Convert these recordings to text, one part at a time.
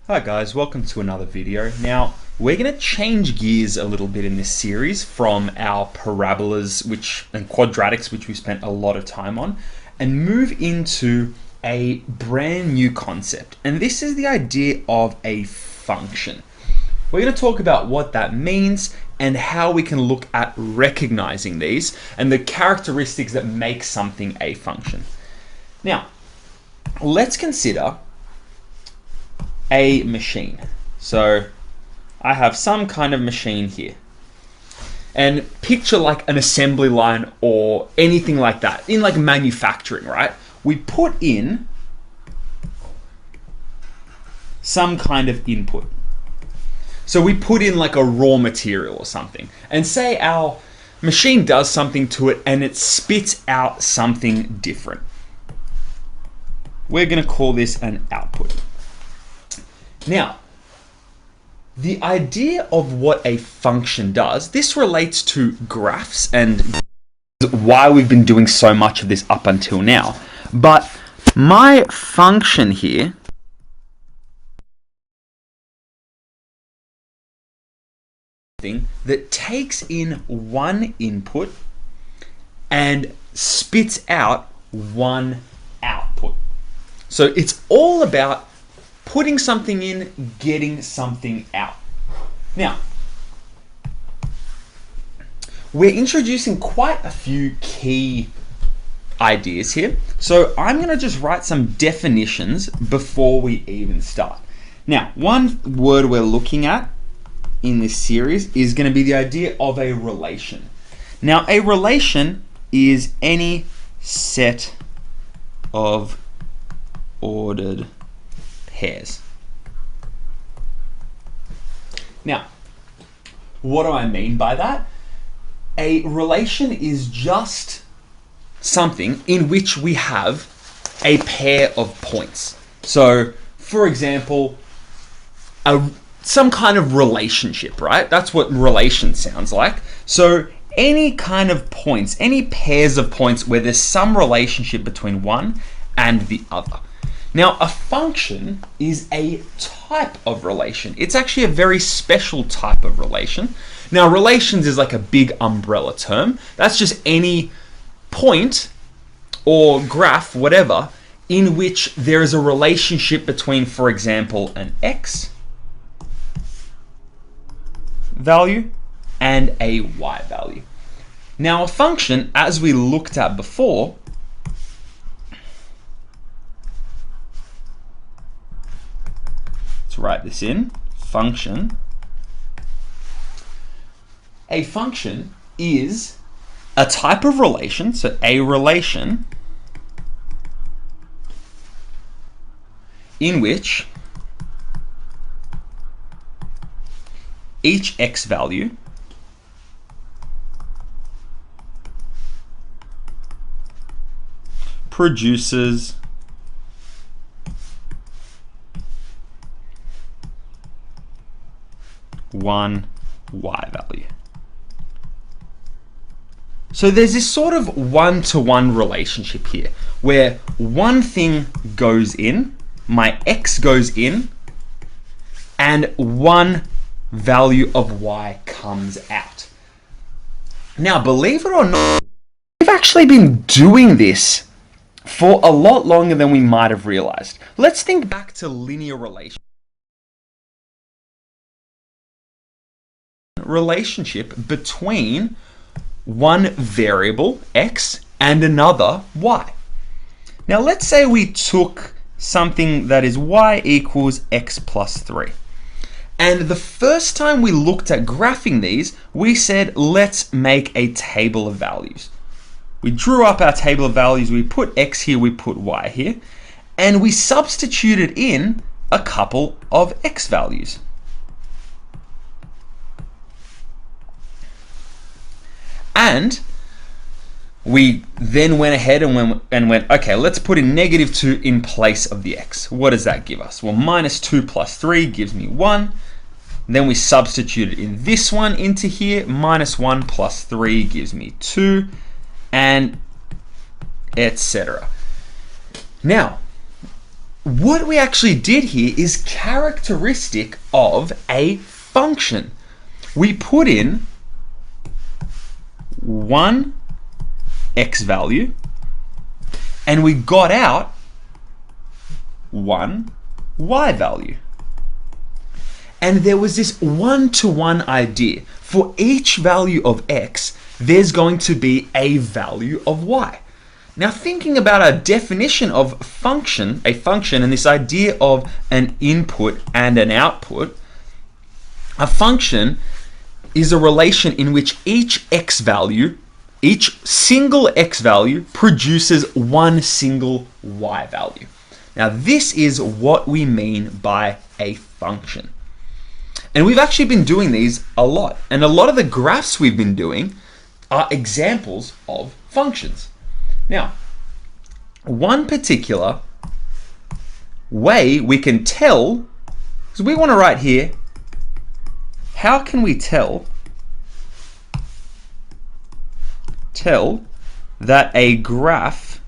Hi guys, welcome to another video. Now, we're going to change gears a little bit in this series from our parabolas and quadratics, which we spent a lot of time on, and move into a brand new concept. And this is the idea of a function. We're going to talk about what that means and how we can look at recognizing these and the characteristics that make something a function. Now, let's consider a machine. So I have some kind of machine here, and picture like an assembly line or anything like that in like manufacturing, right? We put in some kind of input. So we put in like a raw material or something, and say our machine does something to it and it spits out something different. We're going to call this an output. Now, the idea of what a function does, this relates to graphs and why we've been doing so much of this up until now. But my function here that takes in one input and spits out one output. So it's all about putting something in, getting something out. Now, we're introducing quite a few key ideas here. So I'm going to just write some definitions before we even start. Now, one word we're looking at in this series is going to be the idea of a relation. Now, a relation is any set of ordered pairs. Now, what do I mean by that? A relation is just something in which we have a pair of points. So, for example, some kind of relationship, right? That's what relation sounds like. So, any kind of points, any pairs of points where there's some relationship between one and the other. Now, a function is a type of relation. It's actually a very special type of relation. Now, relations is like a big umbrella term. That's just any point or graph, whatever, in which there is a relationship between, for example, an x value and a y value. Now, a function, as we looked at before, write this in, function. A function is a type of relation, so a relation in which each x value produces one y value. So there's this sort of one-to-one relationship here where one thing goes in, my x goes in, and one value of y comes out. Now, believe it or not, we've actually been doing this for a lot longer than we might have realized. Let's think back to linear relationship between one variable x and another y. Now let's say we took something that is y equals x plus 3. And the first time we looked at graphing these, we said, let's make a table of values. We drew up our table of values, we put x here, we put y here, and we substituted in a couple of x values. And we then went ahead and went, okay, let's put in -2 in place of the x. What does that give us? Well, -2 plus 3 gives me 1. Then we substituted in this one into here. -1 plus 3 gives me 2, and etc. Now, what we actually did here is characteristic of a function. We put in one x value and we got out one y value. And there was this one-to-one idea. For each value of x, there's going to be a value of y. Now, thinking about a definition of function, a function, and this idea of an input and an output, a function is a relation in which each x value, each single x value produces one single y value. Now, this is what we mean by a function. And we've actually been doing these a lot. And a lot of the graphs we've been doing are examples of functions. Now, one particular way we can tell, because we want to write here, how can we tell that a graph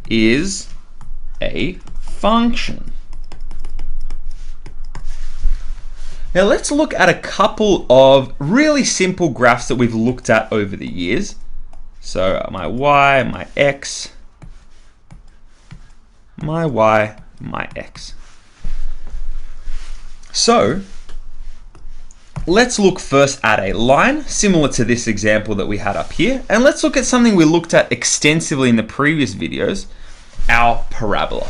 is a function? Now let's look at a couple of really simple graphs that we've looked at over the years. So my y, my x, my y, my x. So let's look first at a line similar to this example that we had up here. And let's look at something we looked at extensively in the previous videos, our parabola.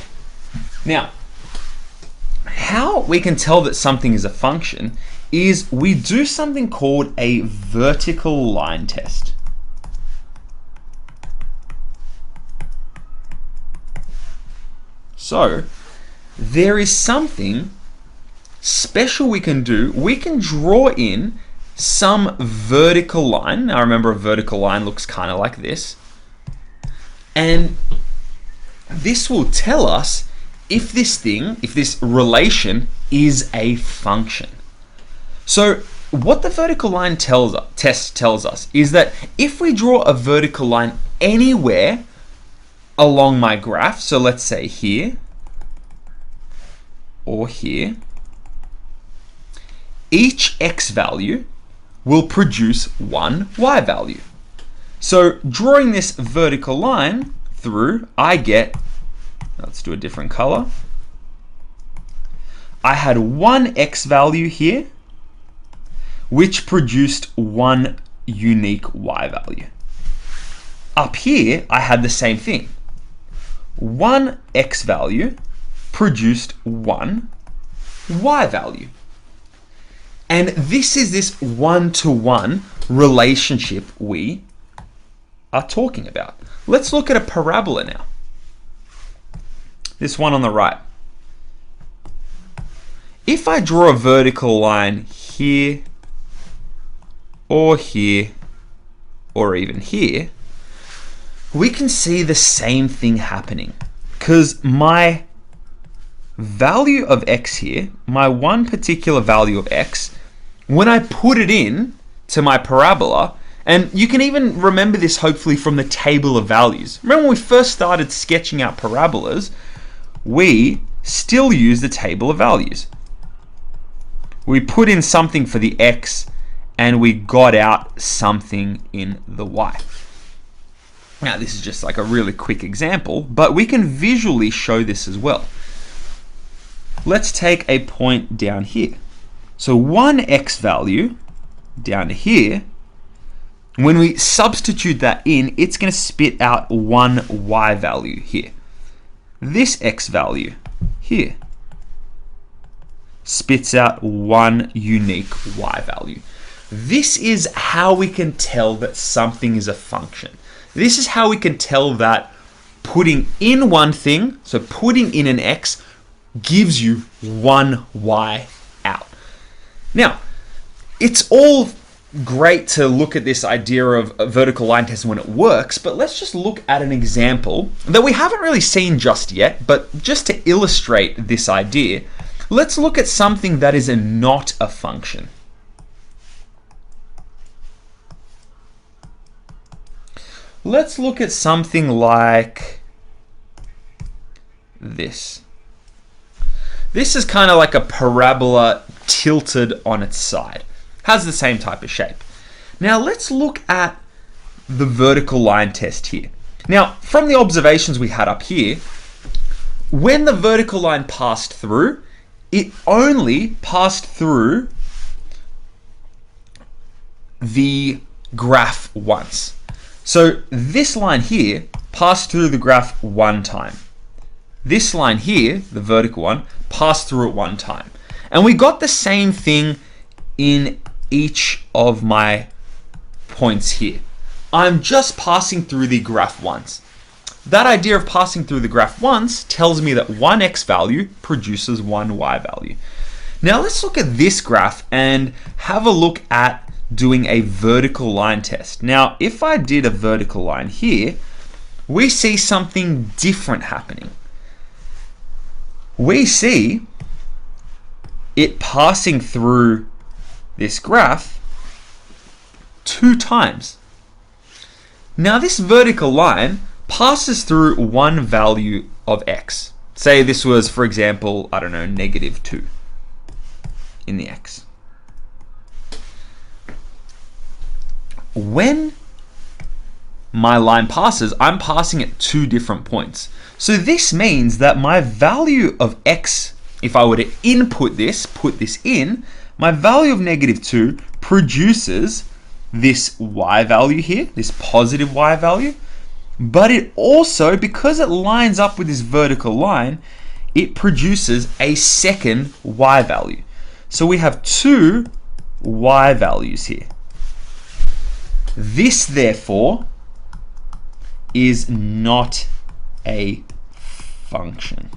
Now, how we can tell that something is a function is we do something called a vertical line test. So there is something special we can do. We can draw in some vertical line. Now remember, a vertical line looks kind of like this. And this will tell us if this relation is a function. So what the vertical line test tells us is that if we draw a vertical line anywhere along my graph, so let's say here or here, each x value will produce one y value. So drawing this vertical line through, I get, let's do a different color. I had one x value here, which produced one unique y value. Up here, I had the same thing. One x value produced one y value. And this is this one-to-one relationship we are talking about. Let's look at a parabola now. This one on the right. If I draw a vertical line here, or here, or even here, we can see the same thing happening. Because my value of x here, my one particular value of x, when I put it in to my parabola, and you can even remember this hopefully from the table of values. Remember when we first started sketching out parabolas, we still use the table of values. We put in something for the x and we got out something in the y. Now this is just like a really quick example, but we can visually show this as well. Let's take a point down here. So one x value down here, when we substitute that in, it's going to spit out one y value here. This x value here spits out one unique y value. This is how we can tell that something is a function. This is how we can tell that putting in one thing, so putting in an x, gives you one y out. Now, it's all great to look at this idea of a vertical line test when it works, but let's just look at an example that we haven't really seen just yet, but just to illustrate this idea, let's look at something that is not a function. Let's look at something like this. This is kind of like a parabola tilted on its side. Has the same type of shape. Now let's look at the vertical line test here. Now, from the observations we had up here, when the vertical line passed through, it only passed through the graph once. So this line here passed through the graph one time. This line here, the vertical one, passed through it one time. And we got the same thing in each of my points here. I'm just passing through the graph once. That idea of passing through the graph once tells me that one x value produces one y value. Now let's look at this graph and have a look at doing a vertical line test. Now, if I did a vertical line here, we see something different happening. We see it passing through this graph 2 times. Now this vertical line passes through one value of x. Say this was, for example, I don't know, -2 in the x. When my line passes, I'm passing at 2 different points. So this means that my value of x, if I were to input this, put this in, my value of -2 produces this y value here, this positive y value, but it also, because it lines up with this vertical line, it produces a second y value. So we have 2 y values here. This, therefore, is not a function.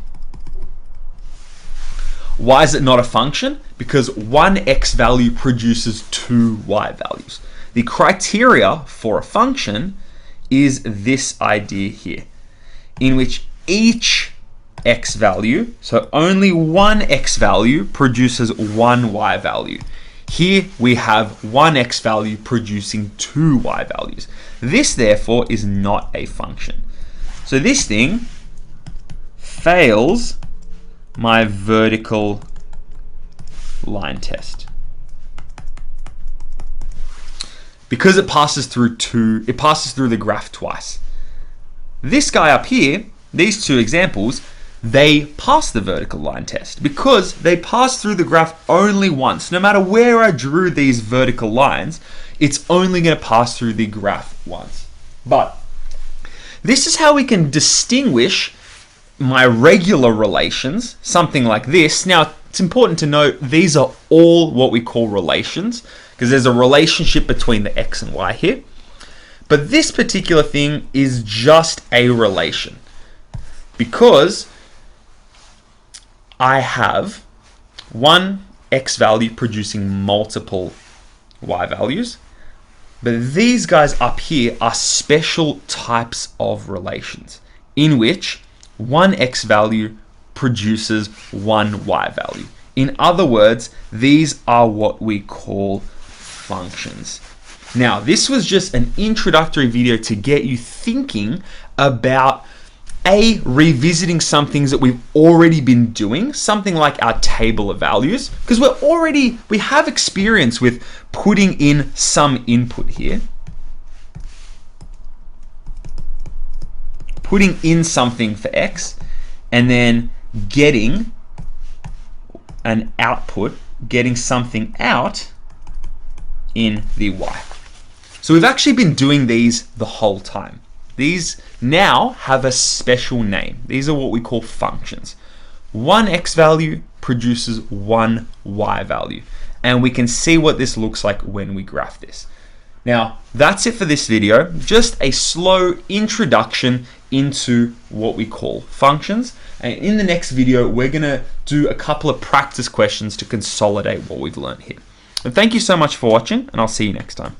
Why is it not a function? Because one x value produces 2 y values. The criteria for a function is this idea here, in which each x value, so only one x value, produces one y value. Here we have one x value producing 2 y values. This, therefore, is not a function. So this thing fails my vertical line test. Because it passes through the graph twice. This guy up here, these 2 examples, they pass the vertical line test because they pass through the graph only once. No matter where I drew these vertical lines, it's only going to pass through the graph once. But this is how we can distinguish my regular relations, something like this. Now, it's important to note these are all what we call relations, because there's a relationship between the x and y here. But this particular thing is just a relation, because I have one x value producing multiple y values, but these guys up here are special types of relations in which one x value produces one y value. In other words, these are what we call functions. Now, this was just an introductory video to get you thinking about revisiting some things that we've already been doing, something like our table of values, because we have experience with putting in some input here, putting in something for x, and then getting an output, getting something out in the y. So we've actually been doing these the whole time. These now have a special name. These are what we call functions. One x value produces one y value. And we can see what this looks like when we graph this. Now, that's it for this video. Just a slow introduction into what we call functions. And in the next video, we're gonna do a couple of practice questions to consolidate what we've learned here. And thank you so much for watching, and I'll see you next time.